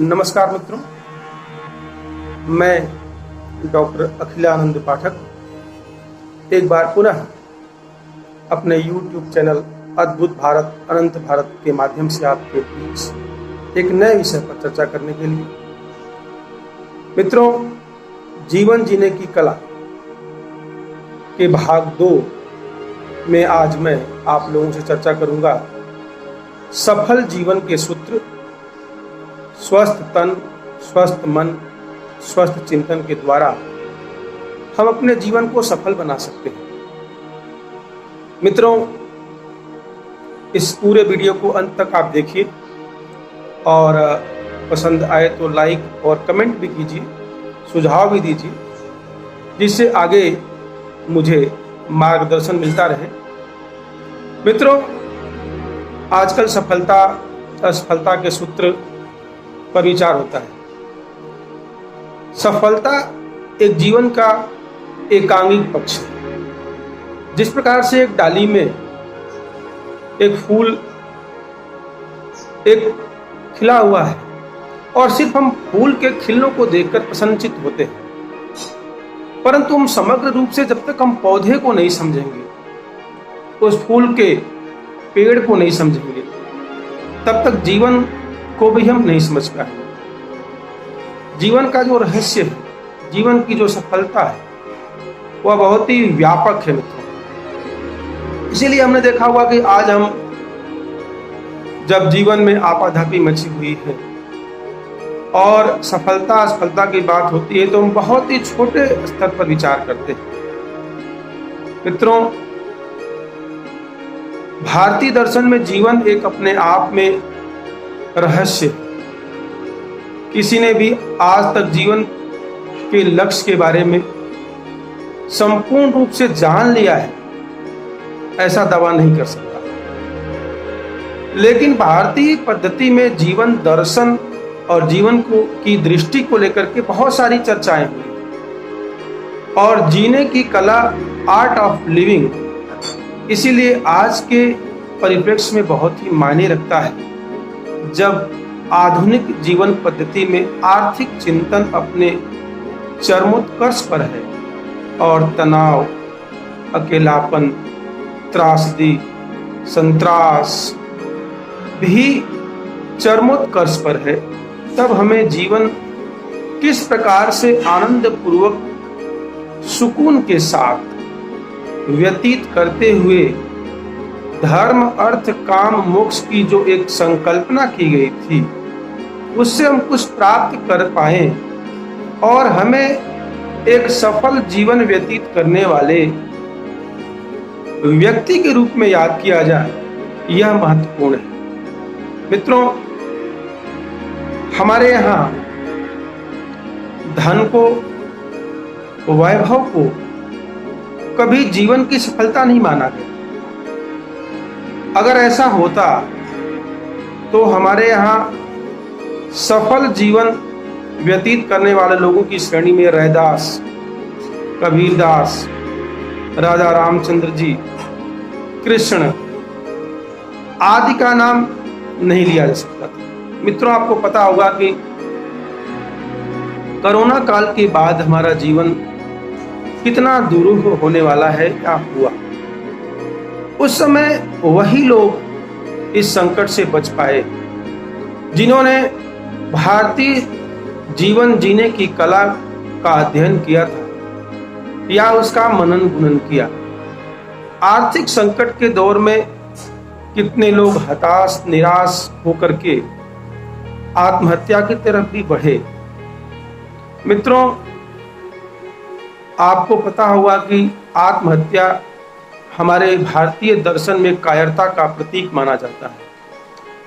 नमस्कार मित्रों, मैं डॉक्टर अखिलानंद पाठक एक बार पुनः अपने YouTube चैनल अद्भुत भारत अनंत भारत के माध्यम से आपके बीच एक नए विषय पर चर्चा करने के लिए। मित्रों, जीवन जीने की कला के भाग 2 में आज मैं आप लोगों से चर्चा करूंगा सफल जीवन के सूत्र, स्वस्थ तन, स्वस्थ मन, स्वस्थ चिंतन के द्वारा हम अपने जीवन को सफल बना सकते हैं। मित्रों, इस पूरे वीडियो को अंत तक आप देखिए और पसंद आए तो लाइक और कमेंट भी कीजिए, सुझाव भी दीजिए, जिससे आगे मुझे मार्गदर्शन मिलता रहे। मित्रों, आजकल सफलता असफलता के सूत्र पर विचार होता है। सफलता एक जीवन का एकांगिक पक्ष है। जिस प्रकार से एक डाली में एक फूल एक खिला हुआ है और सिर्फ हम फूल के खिलनों को देखकर प्रसन्नचित होते हैं, परंतु हम समग्र रूप से जब तक हम पौधे को नहीं समझेंगे, उस फूल के पेड़ को नहीं समझेंगे, तब तक जीवन को भी हम नहीं समझ पाएंगे। जीवन का जो रहस्य है, जीवन की जो सफलता है, वह बहुत ही व्यापक है मित्रों। इसीलिए हमने देखा हुआ कि आज हम जब जीवन में आपाधापी मची हुई है और सफलता असफलता की बात होती है तो हम बहुत ही छोटे स्तर पर विचार करते हैं। मित्रों, भारतीय दर्शन में जीवन एक अपने आप में रहस्य। किसी ने भी आज तक जीवन के लक्ष्य के बारे में संपूर्ण रूप से जान लिया है, ऐसा दावा नहीं कर सकता। लेकिन भारतीय पद्धति में जीवन दर्शन और जीवन को की दृष्टि को लेकर के बहुत सारी चर्चाएं हुई और जीने की कला, आर्ट ऑफ लिविंग, इसीलिए आज के परिप्रेक्ष्य में बहुत ही मायने रखता है जब आधुनिक जीवन पद्धति में आर्थिक चिंतन अपने चरमोत्कर्ष पर है और तनाव, अकेलापन, त्रासदी, संत्रास भी चरमोत्कर्ष पर है। तब हमें जीवन किस प्रकार से आनंद पूर्वक सुकून के साथ व्यतीत करते हुए धर्म, अर्थ, काम, मोक्ष की जो एक संकल्पना की गई थी, उससे हम कुछ प्राप्त कर पाए और हमें एक सफल जीवन व्यतीत करने वाले व्यक्ति के रूप में याद किया जाए, यह महत्वपूर्ण है। मित्रों, हमारे यहाँ धन को, वैभव को कभी जीवन की सफलता नहीं माना गया। अगर ऐसा होता तो हमारे यहाँ सफल जीवन व्यतीत करने वाले लोगों की श्रेणी में रैदास, कबीरदास, राजा रामचंद्र जी, कृष्ण आदि का नाम नहीं लिया जा सकता था। मित्रों, आपको पता होगा कि कोरोना काल के बाद हमारा जीवन कितना दुरूह होने वाला है या हुआ। उस समय वही लोग इस संकट से बच पाए जिन्होंने भारतीय जीवन जीने की कला का अध्ययन किया था या उसका मनन गुणन किया। आर्थिक संकट के दौर में कितने लोग हताश, निराश होकर के आत्महत्या की तरफ भी बढ़े। मित्रों, आपको पता होगा कि आत्महत्या हमारे भारतीय दर्शन में कायरता का प्रतीक माना जाता है,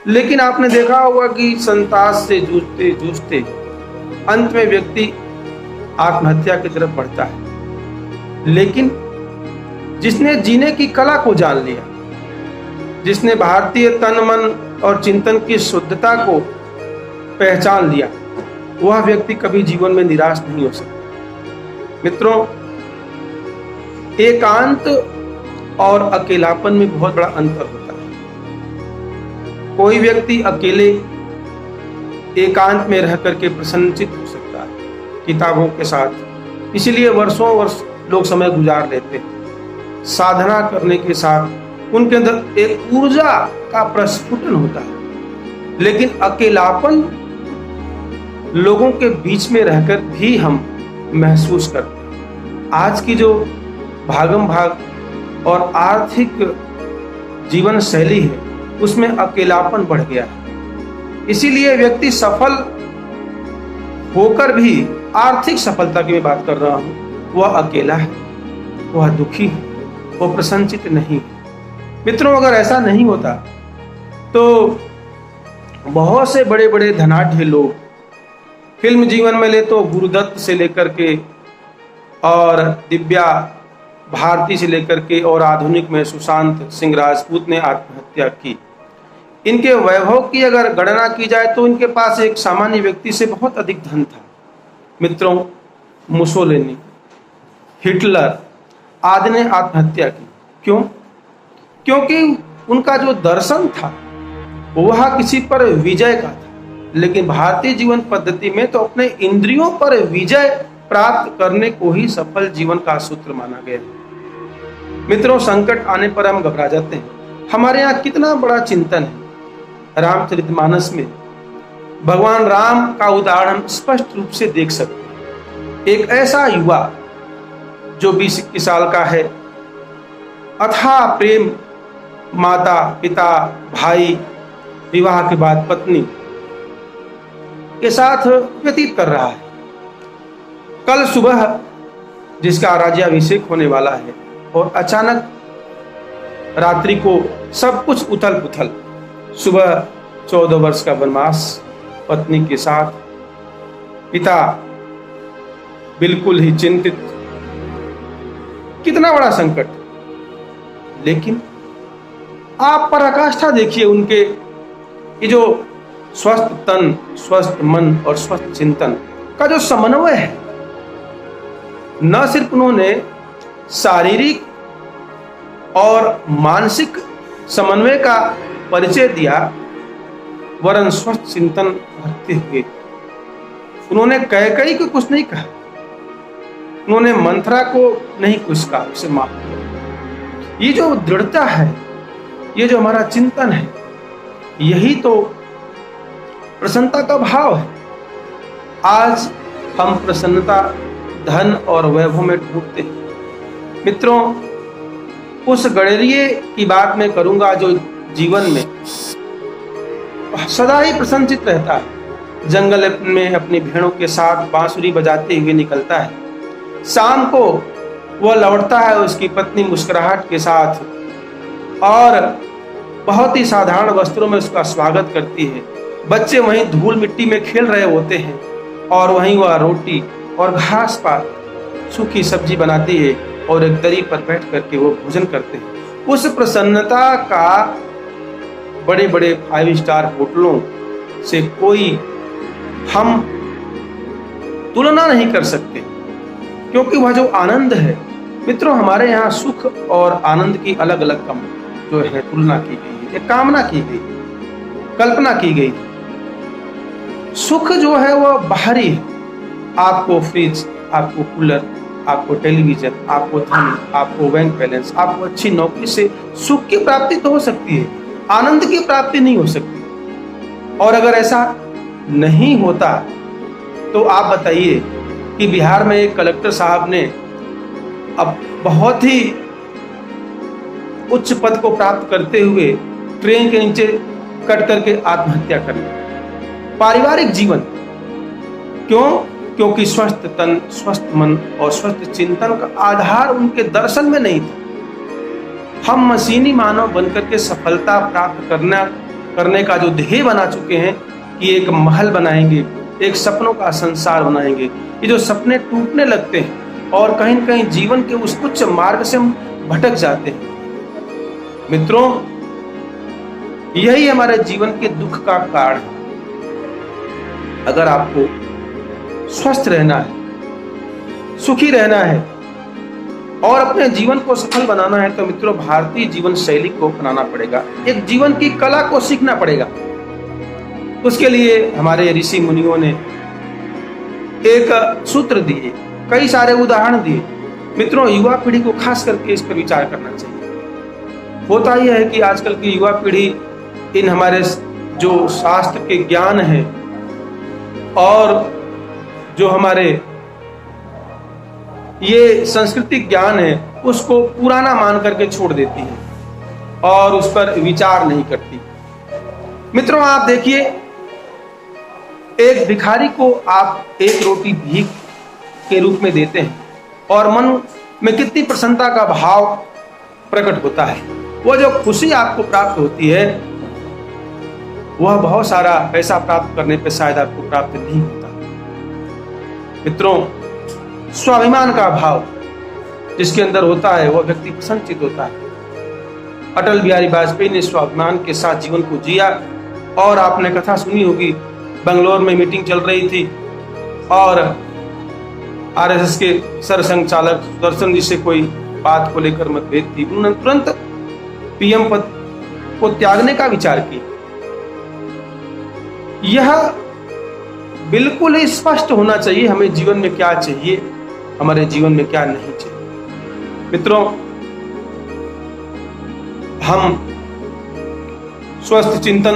लेकिन आपने देखा होगा कि संताप से जूझते जूझते अंत में व्यक्ति आत्महत्या की तरफ बढ़ता है। लेकिन जिसने जीने की कला को जान लिया, जिसने भारतीय तन, मन और चिंतन की शुद्धता को पहचान लिया, वह व्यक्ति कभी जीवन में निराश नहीं हो सकता। मित्रों, एकांत और अकेलापन में बहुत बड़ा अंतर होता है। कोई व्यक्ति अकेले एकांत में रह करके प्रसन्नचित हो सकता है किताबों के साथ। इसीलिए वर्षों वर्ष लोग समय गुजार लेते हैं। साधना करने के साथ उनके अंदर एक ऊर्जा का प्रस्फुटन होता है, लेकिन अकेलापन लोगों के बीच में रहकर भी हम महसूस करते हैं। आज की जो भागम भाग और आर्थिक जीवन शैली है उसमें अकेलापन बढ़ गया है। इसीलिए व्यक्ति सफल होकर भी, आर्थिक सफलता की मैं बात कर रहा हूं, वह अकेला है, वह दुखी है, वह प्रसन्नचित नहीं है। मित्रों, अगर ऐसा नहीं होता तो बहुत से बड़े बड़े धनाढ्य लोग फिल्म जीवन में ले तो गुरुदत्त से लेकर के और दिव्या भारती से लेकर के और आधुनिक में सुशांत सिंह राजपूत ने आत्महत्या की। इनके वैभव की अगर गणना की जाए तो इनके पास एक सामान्य व्यक्ति से बहुत अधिक धन था। मित्रों, मुसोलिनी, हिटलर आदि ने आत्महत्या की। क्यों? क्योंकि उनका जो दर्शन था वह किसी पर विजय का था, लेकिन भारतीय जीवन पद्धति में तो अपने इंद्रियों पर विजय प्राप्त करने को ही सफल जीवन का सूत्र माना गया। मित्रों, संकट आने पर हम घबरा जाते हैं। हमारे यहाँ कितना बड़ा चिंतन है। रामचरितमानस में भगवान राम का उदाहरण हम स्पष्ट रूप से देख सकते हैं। एक ऐसा युवा जो 20-21 साल का है, अथाह प्रेम माता पिता भाई विवाह के बाद पत्नी के साथ व्यतीत कर रहा है। कल सुबह जिसका राज्याभिषेक होने वाला है और अचानक रात्रि को सब कुछ उथल पुथल। सुबह 14 वर्ष का वनवास पत्नी के साथ, पिता बिल्कुल ही चिंतित, कितना बड़ा संकट। लेकिन आप पराकाष्ठा देखिए उनके, ये जो स्वस्थ तन, स्वस्थ मन और स्वस्थ चिंतन का जो समन्वय है। न सिर्फ उन्होंने शारीरिक और मानसिक समन्वय का परिचय दिया, वरन स्वस्थ चिंतन रखते हुए उन्होंने कैकेयी को कुछ नहीं कहा, उन्होंने मंथरा को नहीं कुछ कहा, उसे माफ किया। ये जो दृढ़ता है, ये जो हमारा चिंतन है, यही तो प्रसन्नता का भाव है। आज हम प्रसन्नता धन और वैभव में ढूंढते हैं। मित्रों, उस गणेरिये की बात मैं करूंगा जो जीवन में सदा ही प्रसन्नचित रहता है। जंगल में अपनी भेड़ों के साथ बांसुरी बजाते हुए निकलता है। शाम को वह लौटता है उसकी पत्नी मुस्कुराहट के साथ और बहुत ही साधारण वस्त्रों में उसका स्वागत करती है। बच्चे वहीं धूल मिट्टी में खेल रहे होते हैं और वहीं वह रोटी और घास पात सूखी सब्जी बनाती है और एक दरी पर बैठ करके वो भोजन करते हैं। उस प्रसन्नता का बड़े बड़े 5 स्टार होटलों से कोई हम तुलना नहीं कर सकते, क्योंकि वह जो आनंद है। मित्रों, हमारे यहाँ सुख और आनंद की अलग अलग जो है तुलना की गई है, कामना की गई, कल्पना की गई। सुख जो है वह बाहरी है। आपको फ्रिज, आपको कूलर, आपको टेलीविजन, आपको धन, आपको बैंक बैलेंस, आपको अच्छी नौकरी से सुख की प्राप्ति तो हो सकती है, आनंद की प्राप्ति नहीं हो सकती। और अगर ऐसा नहीं होता तो आप बताइए कि बिहार में एक कलेक्टर साहब ने अब बहुत ही उच्च पद को प्राप्त करते हुए ट्रेन के नीचे कट करके आत्महत्या कर ली। पारिवारिक जीवन क्यों? क्योंकि स्वस्थ तन, स्वस्थ मन और स्वस्थ चिंतन का आधार उनके दर्शन में नहीं था। हम मशीनी मानव बनकर के सफलता प्राप्त करने का जो ध्येय बना चुके हैं कि एक महल बनाएंगे, एक सपनों का संसार बनाएंगे। ये जो सपने टूटने लगते हैं और कहीं न कहीं जीवन के उस उच्च मार्ग से हम भटक जाते हैं। मित्रों, यही हमारे जीवन के दुख का कारण है। अगर आपको स्वस्थ रहना है, सुखी रहना है और अपने जीवन को सफल बनाना है तो मित्रों भारतीय जीवन शैली को अपनाना पड़ेगा। एक जीवन की कला को सीखना पड़ेगा। उसके लिए हमारे ऋषि मुनियों ने एक सूत्र दिए, कई सारे उदाहरण दिए। मित्रों, युवा पीढ़ी को खास करके इस पर विचार करना चाहिए। होता यह है कि आजकल की युवा पीढ़ी इन हमारे जो शास्त्र के ज्ञान है और जो हमारे ये सांस्कृतिक ज्ञान है उसको पुराना मान करके छोड़ देती है और उस पर विचार नहीं करती। मित्रों, आप देखिए, एक भिखारी को आप एक रोटी भीख के रूप में देते हैं और मन में कितनी प्रसन्नता का भाव प्रकट होता है। वो जो खुशी आपको प्राप्त होती है वह बहुत सारा पैसा प्राप्त करने पे शायद आपको प्राप्त नहीं होता। मित्रों, स्वाभिमान का भाव जिसके अंदर होता है वह व्यक्ति प्रसन्नचित होता है। अटल बिहारी वाजपेयी ने स्वाभिमान के साथ जीवन को जिया और आपने कथा सुनी होगी, बंगलोर में मीटिंग चल रही थी और आरएसएस के सरसंघ चालक सुदर्शन जी से कोई बात को लेकर मतभेद थी। उन्होंने तुरंत पीएम पद को त्यागने का विचार किया। यह बिल्कुल ही स्पष्ट होना चाहिए हमें जीवन में क्या चाहिए, हमारे जीवन में क्या नहीं चाहिए। मित्रों, हम स्वस्थ चिंतन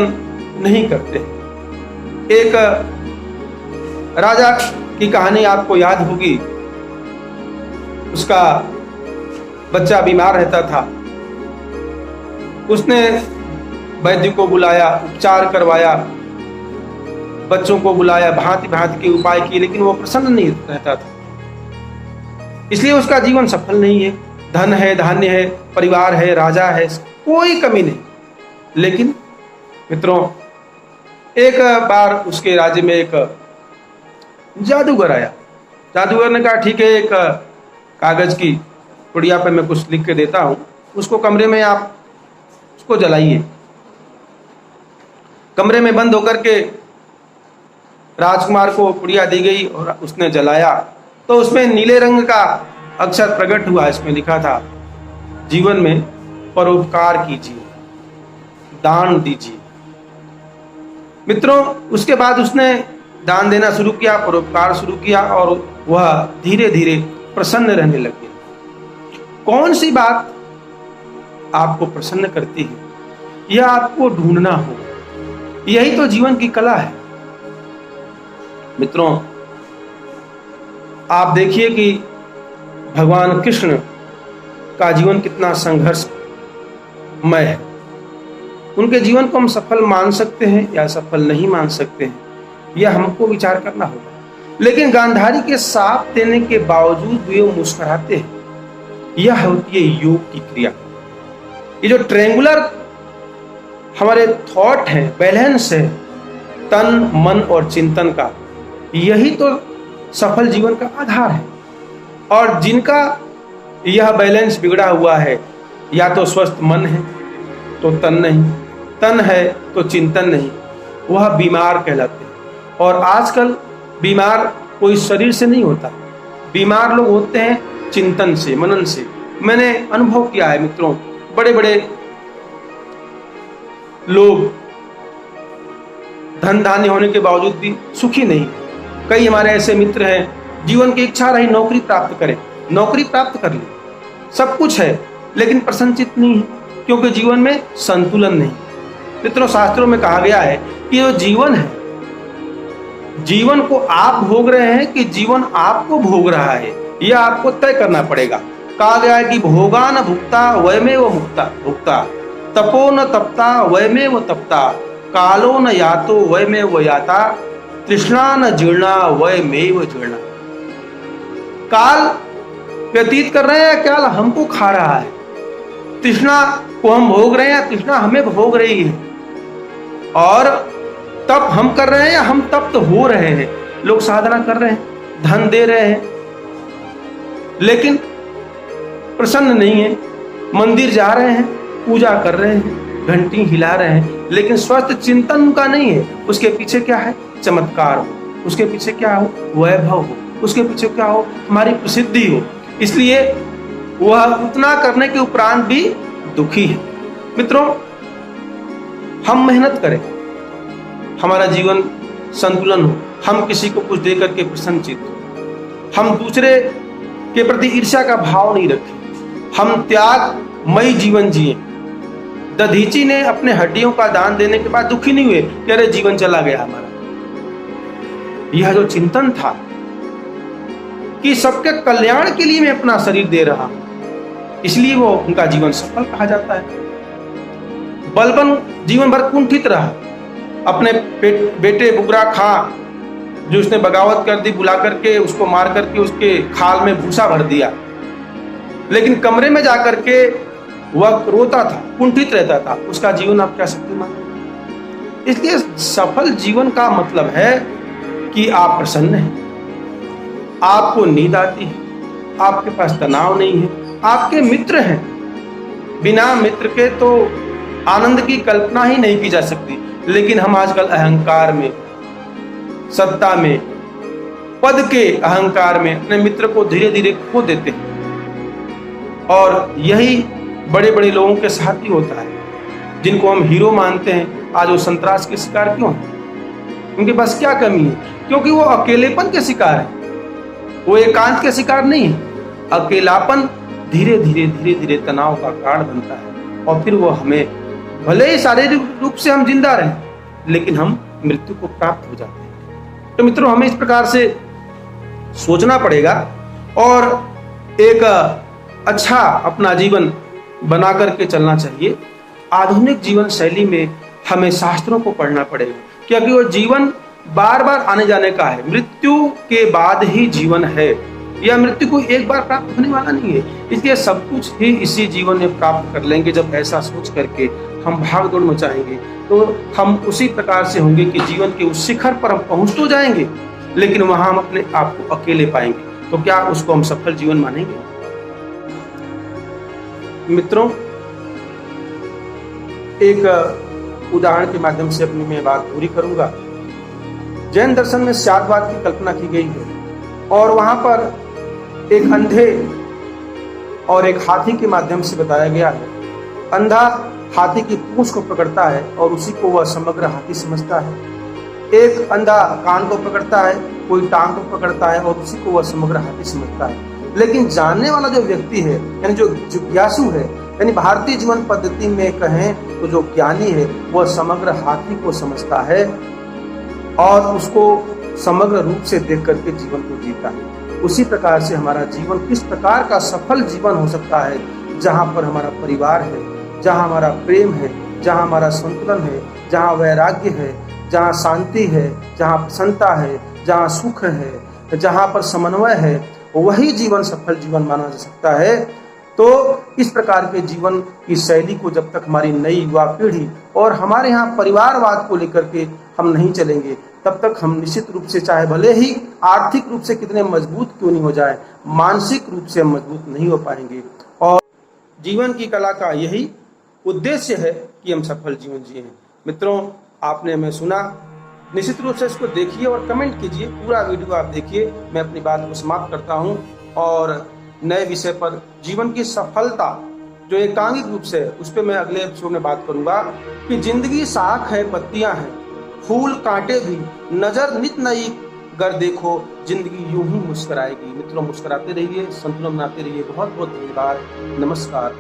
नहीं करते। एक राजा की कहानी आपको याद होगी। उसका बच्चा बीमार रहता था। उसने वैद्य को बुलाया, उपचार करवाया, बच्चों को बुलाया, भांति भांति के उपाय किए, लेकिन वो प्रसन्न नहीं रहता था। इसलिए उसका जीवन सफल नहीं है। धन है, धान्य है, परिवार है, राजा है, कोई कमी नहीं। लेकिन मित्रों, एक बार उसके राज्य में एक जादूगर आया। जादूगर ने कहा, ठीक है, एक कागज की पुड़िया पे मैं कुछ लिख के देता हूं, उसको कमरे में आप उसको जलाइए। कमरे में बंद होकर के राजकुमार को पुड़िया दी गई और उसने जलाया तो उसमें नीले रंग का अक्षर प्रकट हुआ। इसमें लिखा था, जीवन में परोपकार कीजिए, दान दीजिए। मित्रों, उसके बाद उसने दान देना शुरू किया, परोपकार शुरू किया और वह धीरे धीरे प्रसन्न रहने लग गया। कौन सी बात आपको प्रसन्न करती है, यह आपको ढूंढना होगा। यही तो जीवन की कला है। मित्रों, आप देखिए कि भगवान कृष्ण का जीवन कितना संघर्षमय है। उनके जीवन को हम सफल मान सकते हैं या सफल नहीं मान सकते हैं, यह हमको विचार करना होगा। लेकिन गांधारी के साथ देने के बावजूद भी वो मुस्कुराते हैं। यह होती है योग की क्रिया। ये जो ट्रायंगुलर हमारे थॉट है, बैलेंस है तन, मन और चिंतन का, यही तो सफल जीवन का आधार है। और जिनका यह बैलेंस बिगड़ा हुआ है, या तो स्वस्थ मन है तो तन नहीं, तन है तो चिंतन नहीं, वह बीमार कहलाते हैं। और आजकल बीमार कोई शरीर से नहीं होता, बीमार लोग होते हैं चिंतन से, मनन से। मैंने अनुभव किया है मित्रों, बड़े बड़े लोग धन धान्य होने के बावजूद भी सुखी नहीं। कई हमारे ऐसे मित्र हैं, जीवन की इच्छा रही नौकरी प्राप्त करें, नौकरी प्राप्त कर ली, सब कुछ है, लेकिन प्रसन्नचित नहीं है, क्योंकि जीवन में संतुलन नहीं। मित्रों, शास्त्रों में कहा गया है कि जो जीवन है, जीवन को आप भोग रहे हैं कि जीवन आपको भोग रहा है, यह आपको तय करना पड़ेगा। कहा गया है कि भोगा न भुक्ता वयमेव मुक्ता भुक्ता, तपो न तपता वयमेव तपता, कालो न यातो वयमेव याता, तृष्णा न जीर्णा वयमेव जीर्णा। काल व्यतीत कर रहे हैं, काल हमको खा रहा है। तृष्णा को हम भोग रहे हैं, तृष्णा हमें भोग रही है। और तप हम कर रहे हैं या हम तप्त हो रहे हैं। लोग साधना कर रहे हैं, धन दे रहे हैं, लेकिन प्रसन्न नहीं है। मंदिर जा रहे हैं, पूजा कर रहे हैं, घंटी हिला रहे हैं, लेकिन स्वस्थ चिंतन उनका नहीं है। उसके पीछे क्या है? चमत्कार हो, उसके पीछे क्या हो? वैभव हो, उसके पीछे क्या हो? हमारी प्रसिद्धि हो। इसलिए वह उतना करने के उपरांत भी दुखी है। मित्रों, हम मेहनत करें, हमारा जीवन संतुलन हो, हम किसी को कुछ दे करके प्रसन्नचित्त हो, हम दूसरे के प्रति ईर्ष्या का भाव नहीं रखें, हम त्यागमयी जीवन जिए। दधीची ने अपने हड्डियों का दान देने के बाद दुखी नहीं हुए कि अरे जीवन चला गया हमारा। यह जो चिंतन था कि सबके कल्याण के लिए मैं अपना शरीर दे रहा हूं, इसलिए वो उनका जीवन सफल कहा जाता है। बलबन जीवन भर कुंठित रहा, अपने बेटे बुगरा खां जो उसने बगावत कर दी, बुला करके उसको मार करके उसके खाल में भूसा भर दिया, लेकिन कमरे में जाकर के वह रोता था, कुंठित रहता था। उसका जीवन आप क्या शक्तिमान। इसलिए सफल जीवन का मतलब है कि आप प्रसन्न हैं, आपको नींद आती है, आपके पास तनाव नहीं है, आपके मित्र हैं। बिना मित्र के तो आनंद की कल्पना ही नहीं की जा सकती। लेकिन हम आजकल अहंकार में, सत्ता में, पद के अहंकार में अपने मित्र को धीरे धीरे खो देते हैं। और यही बड़े बड़े लोगों के साथ ही होता है, जिनको हम हीरो मानते हैं, आज वो संतरास के शिकार क्यों हैं? उनके पास क्या कमी है? क्योंकि वो अकेलेपन के शिकार है, वो एकांत के शिकार नहीं है। अकेलापन धीरे धीरे तनाव का कारण बनता है और फिर वो हमें, भले ही शारीरिक रूप से हम जिंदा रहे, लेकिन हम मृत्यु को प्राप्त हो जाते हैं। तो मित्रों, हमें इस प्रकार से सोचना पड़ेगा और एक अच्छा अपना जीवन बना करके चलना चाहिए। आधुनिक जीवन शैली में हमें शास्त्रों को पढ़ना पड़ेगा, क्योंकि वो जीवन बार बार आने जाने का है। मृत्यु के बाद ही जीवन है, यह मृत्यु को एक बार प्राप्त होने वाला नहीं है। इसलिए सब कुछ ही इसी जीवन में प्राप्त कर लेंगे। जब ऐसा सोच करके हम भाग दौड़ मचाएंगे तो हम उसी प्रकार से होंगे कि जीवन के उस शिखर पर हम पहुंच तो जाएंगे, लेकिन वहां हम अपने आप को अकेले पाएंगे। तो क्या उसको हम सफल जीवन मानेंगे? मित्रों, एक उदाहरण के माध्यम से अपनी मैं बात पूरी करूंगा। जैन दर्शन में स्यादवाद की कल्पना की गई है और वहां पर एक अंधे और एक हाथी के माध्यम से बताया गया है। अंधा हाथी की पूंछ को पकड़ता है और उसी को वह समग्र हाथी समझता है। एक अंधा कान को पकड़ता है, कोई टांग को पकड़ता है और उसी को वह समग्र हाथी समझता है। लेकिन जानने वाला जो व्यक्ति है, यानी जो जिज्ञासु है, यानी भारतीय जीवन पद्धति में कहें तो जो ज्ञानी है, वह समग्र हाथी को समझता है और उसको समग्र रूप से देख करके जीवन को जीता है। उसी प्रकार से हमारा जीवन किस प्रकार का सफल जीवन हो सकता है, जहाँ पर हमारा परिवार है, जहाँ हमारा प्रेम है, जहाँ हमारा संतुलन है, जहाँ वैराग्य है, जहाँ शांति है, जहाँ प्रसन्नता है, जहाँ सुख है, जहाँ पर समन्वय है, वही जीवन सफल जीवन माना जा सकता है। तो इस प्रकार के जीवन की शैली को जब तक हमारी नई युवा पीढ़ी और हमारे यहाँ परिवारवाद को लेकर के हम नहीं चलेंगे, तब तक हम निश्चित रूप से, चाहे भले ही आर्थिक रूप से कितने मजबूत क्यों नहीं हो जाए, मानसिक रूप से हम मजबूत नहीं हो पाएंगे। और जीवन की कला का यही उद्देश्य है कि हम सफल जीवन जिए। मित्रों, आपने हमें सुना, निश्चित रूप से इसको देखिए और कमेंट कीजिए। पूरा वीडियो आप देखिए। मैं अपनी बात को समाप्त करता हूँ और नए विषय पर, जीवन की सफलता जो एकांगिक रूप से, उस पर मैं अगले एपिसोड में बात करूंगा कि जिंदगी शाख है, पत्तियां हैं, फूल कांटे भी, नजर नित नई गर देखो, जिंदगी यूं ही मुस्कुराएगी। मित्रों, मुस्कुराते रहिए, संतुलन बनाते रहिए। बहुत बहुत धन्यवाद। नमस्कार।